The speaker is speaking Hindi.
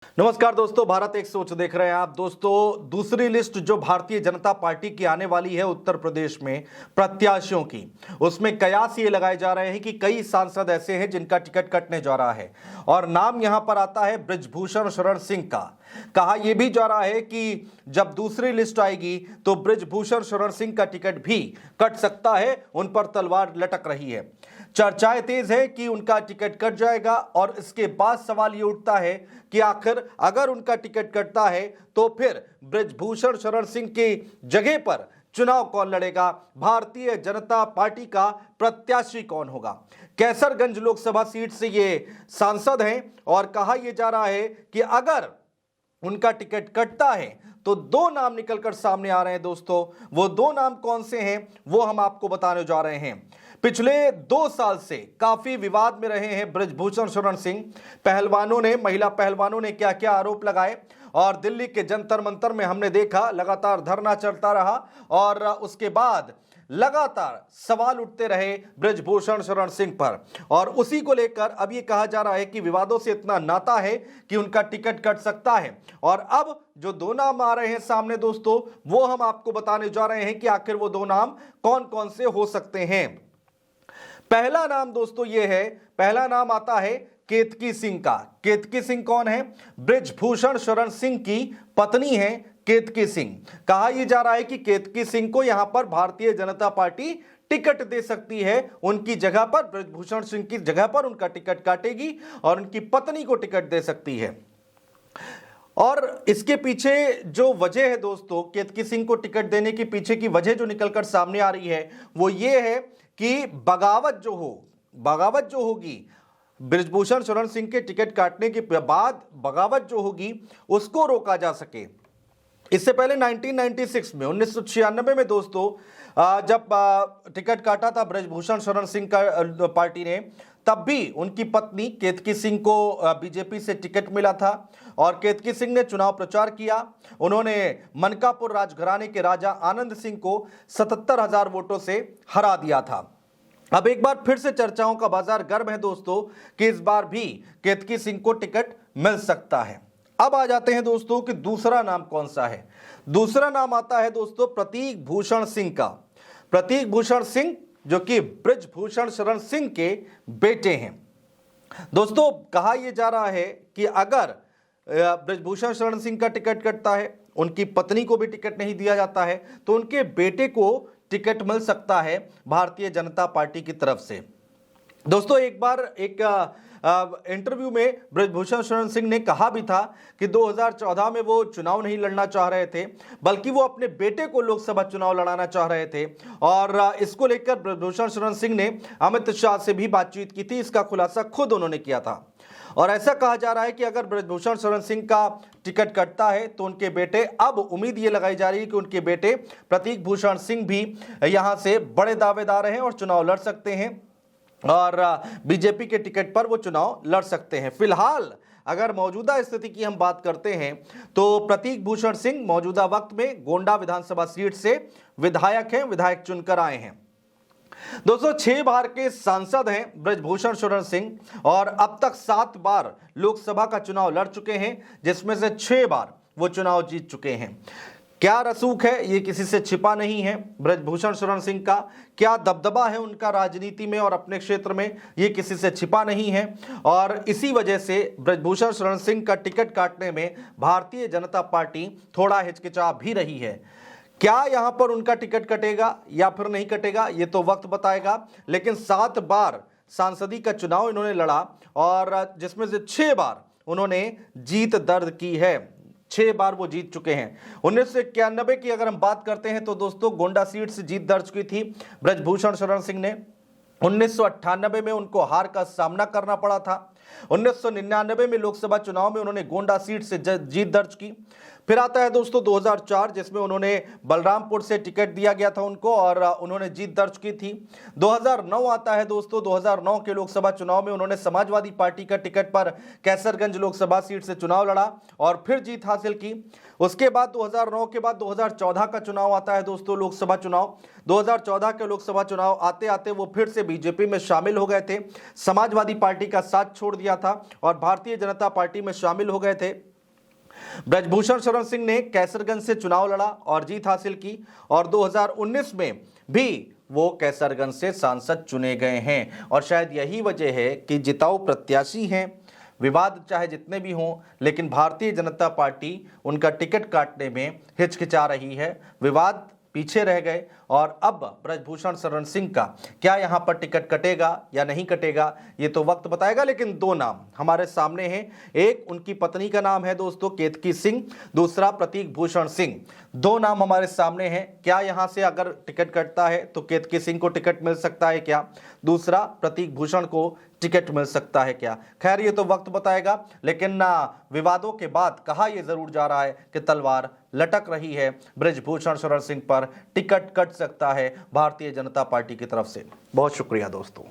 नमस्कार दोस्तों, भारत एक सोच देख रहे हैं आप। दोस्तों, दूसरी लिस्ट जो भारतीय जनता पार्टी की आने वाली है उत्तर प्रदेश में प्रत्याशियों की, उसमें कयास ये लगाए जा रहे हैं कि कई सांसद ऐसे हैं जिनका टिकट कटने जा रहा है और नाम यहां पर आता है बृजभूषण शरण सिंह का। कहा यह भी जा रहा है कि जब दूसरी लिस्ट आएगी तो बृजभूषण शरण सिंह का टिकट भी कट सकता है, उन पर तलवार लटक रही है। चर्चाएं तेज है कि उनका टिकट कट जाएगा और इसके बाद सवाल ये उठता है कि आखिर अगर उनका टिकट कटता है तो फिर बृजभूषण शरण सिंह की जगह पर चुनाव कौन लड़ेगा, भारतीय जनता पार्टी का प्रत्याशी कौन होगा। कैसरगंज लोकसभा सीट से ये सांसद हैं और कहा यह जा रहा है कि अगर उनका टिकट कटता है तो दो नाम निकलकर सामने आ रहे हैं। दोस्तों, वो दो नाम कौन से हैं वो हम आपको बताने जा रहे हैं। पिछले 2 साल से काफी विवाद में रहे हैं बृजभूषण शरण सिंह। महिला पहलवानों ने क्या क्या आरोप लगाए और दिल्ली के जंतर मंतर में हमने देखा लगातार धरना चलता रहा और उसके बाद लगातार सवाल उठते रहे बृजभूषण शरण सिंह पर। और उसी को लेकर अब यह कहा जा रहा है कि विवादों से इतना नाता है कि उनका टिकट कट सकता है। और अब जो दो नाम आ रहे हैं सामने दोस्तों, वो हम आपको बताने जा रहे हैं कि आखिर वो दो नाम कौन कौन से हो सकते हैं। पहला नाम दोस्तों ये है, पहला नाम आता है केतकी सिंह का। केतकी सिंह कौन है? बृजभूषण शरण सिंह की पत्नी है केतकी सिंह। कहा यह जा रहा है कि केतकी सिंह को यहां पर भारतीय जनता पार्टी टिकट दे सकती है, उनकी जगह पर बृजभूषण सिंह की जगह पर उनका टिकट काटेगी और उनकी पत्नी को टिकट दे सकती है। और इसके पीछे जो वजह है दोस्तों, केतकी सिंह को टिकट देने के पीछे की वजह जो निकलकर सामने आ रही है वो ये है कि बगावत जो होगी बृजभूषण शरण सिंह के टिकट काटने के बाद, बगावत जो होगी उसको रोका जा सके। इससे पहले 1996 में दोस्तों जब टिकट काटा था बृजभूषण शरण सिंह का पार्टी ने, तब भी उनकी पत्नी केतकी सिंह को बीजेपी से टिकट मिला था और केतकी सिंह ने चुनाव प्रचार किया। उन्होंने मनकापुर राजघराने के राजा आनंद सिंह को 77,000 वोटों से हरा दिया था। अब एक बार फिर से चर्चाओं का बाजार गर्म है दोस्तों कि इस बार भी केतकी सिंह को टिकट मिल सकता है। अब आ जाते हैं दोस्तों कि दूसरा नाम कौन सा है। दूसरा नाम आता है दोस्तों प्रतीक भूषण सिंह का। प्रतीक भूषण सिंह जो कि बृजभूषण शरण सिंह के बेटे हैं। दोस्तों, कहा यह जा रहा है कि अगर बृजभूषण शरण सिंह का टिकट कटता है, उनकी पत्नी को भी टिकट नहीं दिया जाता है, तो उनके बेटे को टिकट मिल सकता है भारतीय जनता पार्टी की तरफ से। दोस्तों, एक बार एक इंटरव्यू में बृजभूषण शरण सिंह ने कहा भी था कि 2014 में वो चुनाव नहीं लड़ना चाह रहे थे, बल्कि वो अपने बेटे को लोकसभा चुनाव लड़ाना चाह रहे थे। और इसको लेकर बृजभूषण शरण सिंह ने अमित शाह से भी बातचीत की थी। इसका खुलासा खुद उन्होंने किया था और ऐसा कहा जा रहा है कि अगर बृजभूषण शरण सिंह का टिकट कटता है तो उनके बेटे, अब उम्मीद ये लगाई जा रही है कि उनके बेटे प्रतीक भूषण सिंह भी यहां से बड़े दावेदार हैं और चुनाव लड़ सकते हैं और बीजेपी के टिकट पर वो चुनाव लड़ सकते हैं। फिलहाल अगर मौजूदा स्थिति की हम बात करते हैं तो प्रतीक भूषण सिंह मौजूदा वक्त में गोंडा विधानसभा सीट से विधायक हैं, विधायक चुनकर आए हैं। दोस्तों, 6 बार के सांसद हैं बृजभूषण शरण सिंह और अब तक 7 बार लोकसभा का चुनाव लड़ चुके हैं, जिसमें से 6 बार वो चुनाव जीत चुके हैं। क्या रसूख है ये किसी से छिपा नहीं है बृजभूषण शरण सिंह का, क्या दबदबा है उनका राजनीति में और अपने क्षेत्र में, ये किसी से छिपा नहीं है। और इसी वजह से बृजभूषण शरण सिंह का टिकट काटने में भारतीय जनता पार्टी थोड़ा हिचकिचा भी रही है। क्या यहां पर उनका टिकट कटेगा या फिर नहीं कटेगा, ये तो वक्त बताएगा। लेकिन 7 बार सांसदी का चुनाव इन्होंने लड़ा और जिसमें से 6 बार उन्होंने जीत दर्ज की है। 6 बार वो जीत चुके हैं। 1991 की अगर हम बात करते हैं तो दोस्तों गोंडा सीट से जीत दर्ज की थी बृजभूषण शरण सिंह ने। 1998 में उनको हार का सामना करना पड़ा था। 1999 में लोकसभा चुनाव में उन्होंने गोंडा सीट से जीत दर्ज की। फिर आता है दोस्तों 2004, जिसमें उन्होंने बलरामपुर से टिकट दिया गया था उनको और उन्होंने जीत दर्ज की थी। 2009 आता है दोस्तों, 2009 के लोकसभा चुनाव में उन्होंने समाजवादी पार्टी का टिकट पर कैसरगंज लोकसभा सीट से चुनाव लड़ा और फिर जीत हासिल की। उसके बाद 2009 के बाद 2014 का चुनाव आता है दोस्तों, लोकसभा चुनाव। 2014 के लोकसभा चुनाव आते आते वो फिर से बीजेपी में शामिल हो गए थे, समाजवादी पार्टी का साथ छोड़ दिया था और भारतीय जनता पार्टी में शामिल हो गए थे। ब्रजभूषण शरण सिंह ने कैसरगंज से चुनाव लड़ा और जीत हासिल की और 2019 में भी वो कैसरगंज से सांसद चुने गए हैं और शायद यही वजह है कि जिताऊ प्रत्याशी हैं। विवाद चाहे जितने भी हों, लेकिन भारतीय जनता पार्टी उनका टिकट काटने में हिचकिचा रही है। विवाद पीछे रह गए और अब ब्रजभूषण शरण सिंह का क्या यहां पर टिकट कटेगा या नहीं कटेगा ये तो वक्त बताएगा। लेकिन दो नाम हमारे सामने हैं, एक उनकी पत्नी का नाम है दोस्तों केतकी सिंह, दूसरा प्रतीक भूषण सिंह। दो नाम हमारे सामने हैं। क्या यहां से अगर टिकट कटता है तो केतकी सिंह को टिकट मिल सकता है क्या, दूसरा प्रतीक भूषण को टिकट मिल सकता है क्या? खैर ये तो वक्त बताएगा, लेकिन विवादों के बाद कहा यह जरूर जा रहा है कि तलवार लटक रही है, ब्रजभूषण शरण सिंह पर टिकट कट सकता है भारतीय जनता पार्टी की तरफ से। बहुत शुक्रिया दोस्तों।